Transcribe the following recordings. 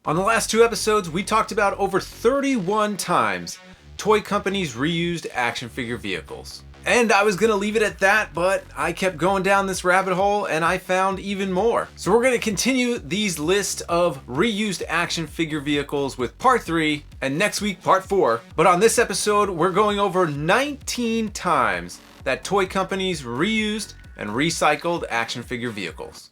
On the last two episodes, we talked about over 31 times toy companies reused action figure vehicles. And I was gonna leave it at that, but I kept going down this rabbit hole and I found even more. So we're gonna continue these list of reused action figure vehicles with part 3 and next week part 4. But on this episode, we're going over 19 times that toy companies reused and recycled action figure vehicles.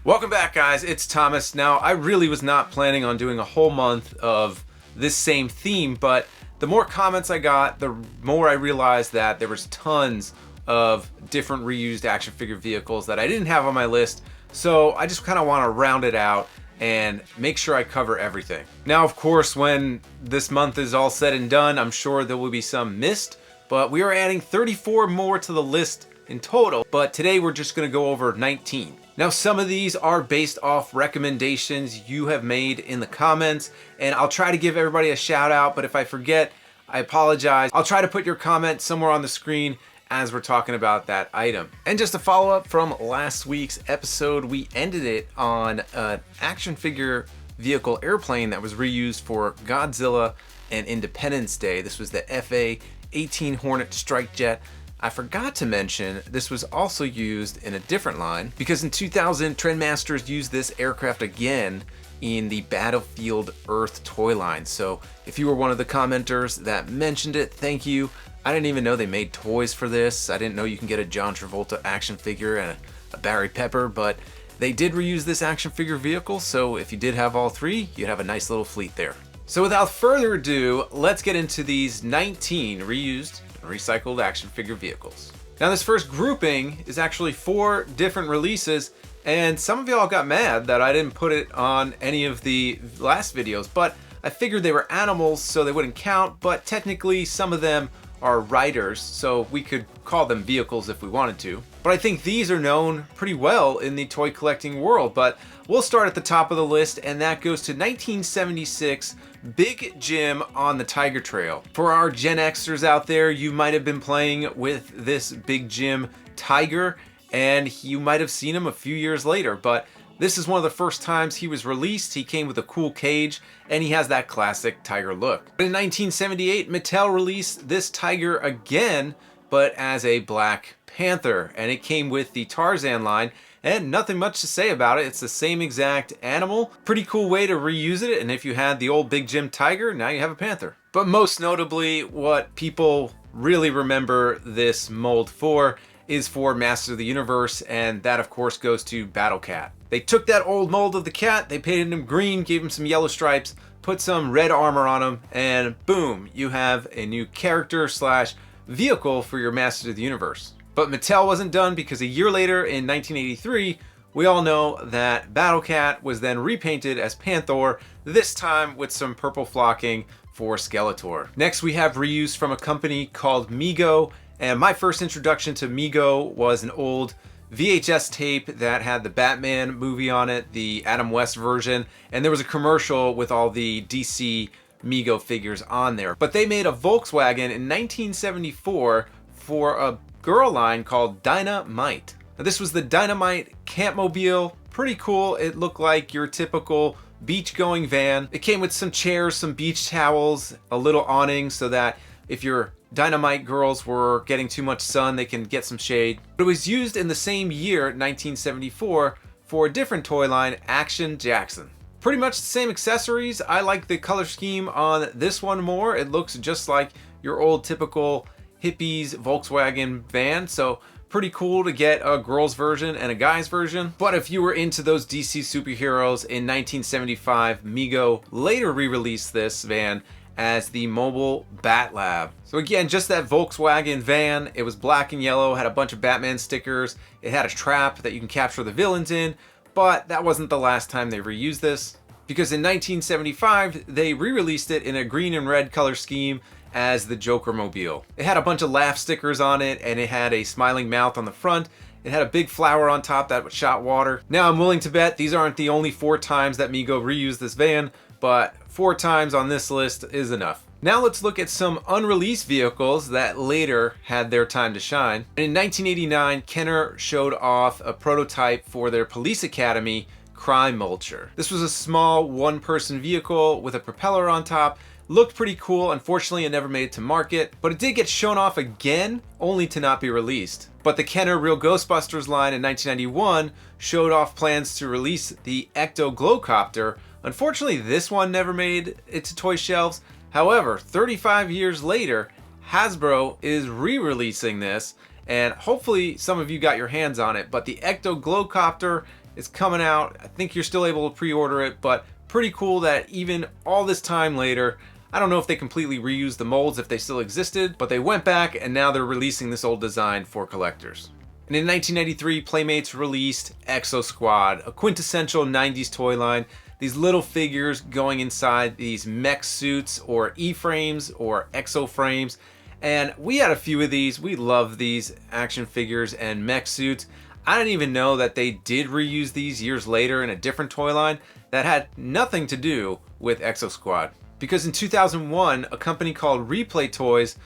Welcome back, guys. It's Thomas. Now, I really was not planning on doing a whole month of this same theme, but the more comments I got, the more I realized that there was tons of different reused action figure vehicles that I didn't have on my list. So I just kind of want to round it out and make sure I cover everything. Now, of course, when this month is all said and done, I'm sure there will be some missed, but we are adding 34 more to the list in total. But today we're just going to go over 19. Now, some of these are based off recommendations you have made in the comments, and I'll try to give everybody a shout out, but if I forget, I apologize. I'll try to put your comment somewhere on the screen as we're talking about that item. And just a follow up from last week's episode, we ended it on an action figure vehicle airplane that was reused for Godzilla and Independence Day. This was the FA-18 Hornet Strike Jet. I forgot to mention this was also used in a different line because in 2000 Trendmasters used this aircraft again in the Battlefield Earth toy line. So if you were one of the commenters that mentioned it, thank you. I didn't even know they made toys for this. I didn't know you can get a John Travolta action figure and a Barry Pepper, but they did reuse this action figure vehicle. So if you did have all three, you'd have a nice little fleet there. So without further ado, let's get into these 19 reused recycled action figure vehicles. Now, this first grouping is actually 4 different releases, and some of y'all got mad that I didn't put it on any of the last videos, but I figured they were animals so they wouldn't count, but technically some of them are riders, so we could call them vehicles if we wanted to. But I think these are known pretty well in the toy collecting world, but we'll start at the top of the list, and that goes to 1976 Big Jim on the Tiger Trail. For our Gen Xers out there, you might have been playing with this Big Jim Tiger, and you might have seen him a few years later, but this is one of the first times he was released. He came with a cool cage, and he has that classic tiger look. But in 1978, Mattel released this tiger again, but as a Black Panther, and it came with the Tarzan line, and nothing much to say about it. It's the same exact animal. Pretty cool way to reuse it, and if you had the old Big Jim Tiger, now you have a panther. But most notably, what people really remember this mold for is for Masters of the Universe, and that of course goes to Battle Cat. They took that old mold of the cat, they painted him green, gave him some yellow stripes, put some red armor on him, and boom, you have a new character slash vehicle for your Masters of the Universe. But Mattel wasn't done, because a year later in 1983, we all know that Battle Cat was then repainted as Panther, this time with some purple flocking for Skeletor. Next, we have reuse from a company called Mego, and my first introduction to Mego was an old VHS tape that had the Batman movie on it, the Adam West version, and there was a commercial with all the DC Mego figures on there. But they made a Volkswagen in 1974 for a girl line called Dinah Mite. Now, this was the Dinah Mite Campmobile. Pretty cool. It looked like your typical beach-going van. It came with some chairs, some beach towels, a little awning so that if your Dinah Mite girls were getting too much sun, they can get some shade. But it was used in the same year, 1974, for a different toy line, Action Jackson. Pretty much the same accessories. I like the color scheme on this one more. It looks just like your old typical hippies Volkswagen van, so pretty cool to get a girl's version and a guy's version. But if you were into those DC superheroes, in 1975, Mego later re-released this van as the Mobile Bat Lab. So again, just that Volkswagen van. It was black and yellow, had a bunch of Batman stickers. It had a trap that you can capture the villains in, but that wasn't the last time they reused this, because in 1975, they re-released it in a green and red color scheme as the Joker Mobile. It had a bunch of laugh stickers on it, and it had a smiling mouth on the front. It had a big flower on top that shot water. Now, I'm willing to bet these aren't the only 4 times that Mego reused this van, but 4 times on this list is enough. Now let's look at some unreleased vehicles that later had their time to shine. In 1989, Kenner showed off a prototype for their police academy, Crime Mulcher. This was a small one-person vehicle with a propeller on top. Looked pretty cool. Unfortunately, it never made it to market, but it did get shown off again, only to not be released. But the Kenner Real Ghostbusters line in 1991 showed off plans to release the Ecto Glowcopter. Unfortunately, this one never made it to toy shelves. However, 35 years later, Hasbro is re-releasing this, and hopefully some of you got your hands on it, but the Ecto Glowcopter is coming out. I think you're still able to pre-order it, but pretty cool that even all this time later, I don't know if they completely reused the molds if they still existed, but they went back and now they're releasing this old design for collectors. And in 1993, Playmates released Exosquad, a quintessential 90s toy line. These little figures going inside these mech suits or E-frames or exo frames. And we had a few of these. We love these action figures and mech suits. I didn't even know that they did reuse these years later in a different toy line that had nothing to do with Exosquad. Because in 2001, a company called Replay Toys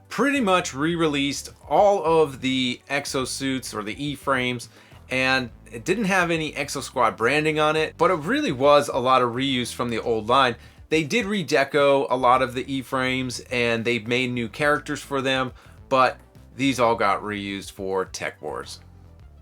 pretty much re-released all of the exosuits or the E-frames, and it didn't have any Exosquad branding on it, but it really was a lot of reuse from the old line. They did redeco a lot of the E-frames and they made new characters for them, but these all got reused for TechWars.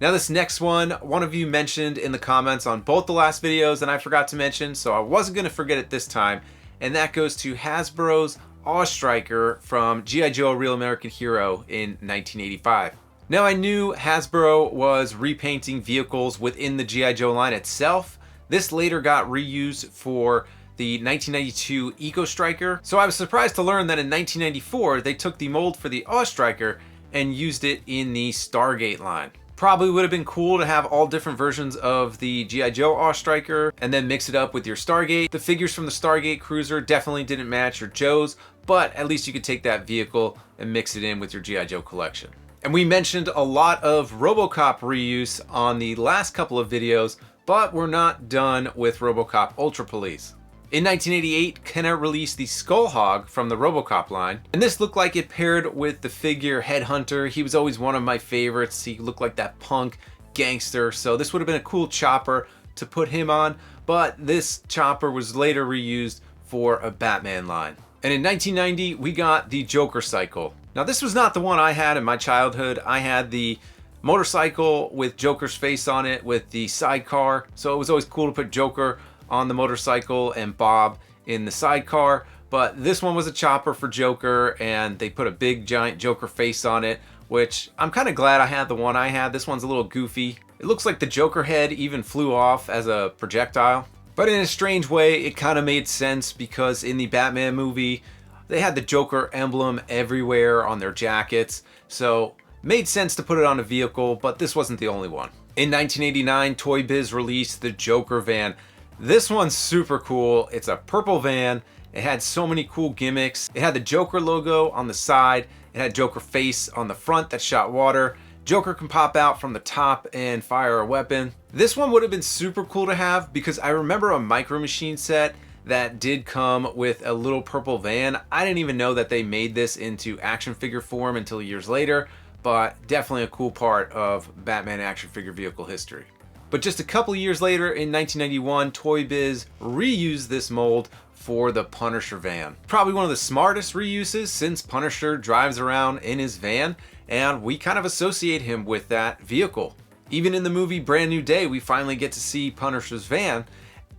Now this next one of you mentioned in the comments on both the last videos and I forgot to mention, so I wasn't going to forget it this time, and that goes to Hasbro's Awe Striker from G.I. Joe Real American Hero in 1985. Now I knew Hasbro was repainting vehicles within the G.I. Joe line itself. This later got reused for the 1992 Eco Striker, so I was surprised to learn that in 1994 they took the mold for the Awe Striker and used it in the Stargate line. Probably would have been cool to have all different versions of the G.I. Joe Awe Striker and then mix it up with your Stargate. The figures from the Stargate Cruiser definitely didn't match your Joe's, but at least you could take that vehicle and mix it in with your G.I. Joe collection. And we mentioned a lot of Robocop reuse on the last couple of videos, but we're not done with Robocop Ultra Police. In 1988, Kenner released the Skull Hog from the Robocop line, and this looked like it paired with the figure Headhunter. He was always one of my favorites. He looked like that punk gangster, so this would have been a cool chopper to put him on, but this chopper was later reused for a Batman line. And in 1990, we got the Joker Cycle. Now this was not the one I had in my childhood. I had the motorcycle with Joker's face on it with the sidecar, so it was always cool to put Joker on the motorcycle and Bob in the sidecar, but this one was a chopper for Joker and they put a big giant Joker face on it, which I'm kind of glad I had the one I had. This one's a little goofy. It looks like the Joker head even flew off as a projectile, but in a strange way it kind of made sense because in the Batman movie they had the Joker emblem everywhere on their jackets, so made sense to put it on a vehicle, but this wasn't the only one. In 1989, Toy Biz released the Joker van. This one's super cool. It's a purple van. It had so many cool gimmicks. It had the Joker logo on the side. It had Joker face on the front that shot water. Joker can pop out from the top and fire a weapon. This one would have been super cool to have because I remember a Micro Machine set that did come with a little purple van. I didn't even know that they made this into action figure form until years later, but definitely a cool part of Batman action figure vehicle history. But just a couple years later, in 1991, Toy Biz reused this mold for the Punisher van. Probably one of the smartest reuses since Punisher drives around in his van, and we kind of associate him with that vehicle. Even in the movie Brand New Day, we finally get to see Punisher's van,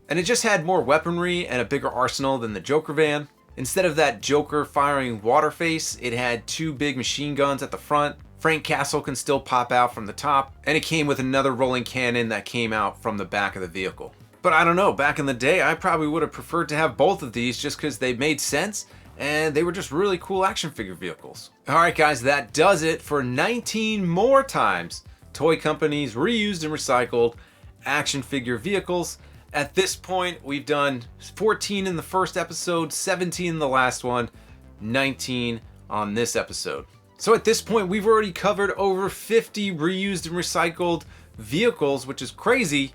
and it just had more weaponry and a bigger arsenal than the Joker van. Instead of that Joker firing water face, it had two big machine guns at the front. Frank Castle can still pop out from the top, and it came with another rolling cannon that came out from the back of the vehicle. But I don't know, back in the day, I probably would have preferred to have both of these just because they made sense and they were just really cool action figure vehicles. Alright guys, that does it for 19 more times toy companies reused and recycled action figure vehicles. At this point, we've done 14 in the first episode, 17 in the last one, 19 on this episode. So at this point, we've already covered over 50 reused and recycled vehicles, which is crazy,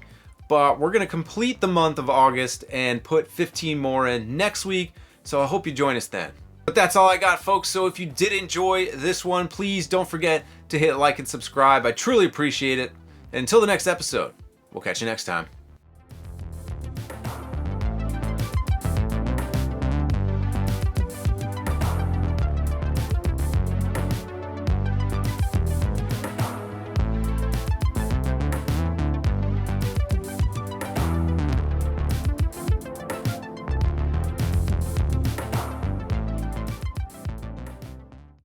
but we're gonna complete the month of August and put 15 more in next week, so I hope you join us then. But that's all I got, folks. So if you did enjoy this one, please don't forget to hit like and subscribe. I truly appreciate it. And until the next episode, we'll catch you next time.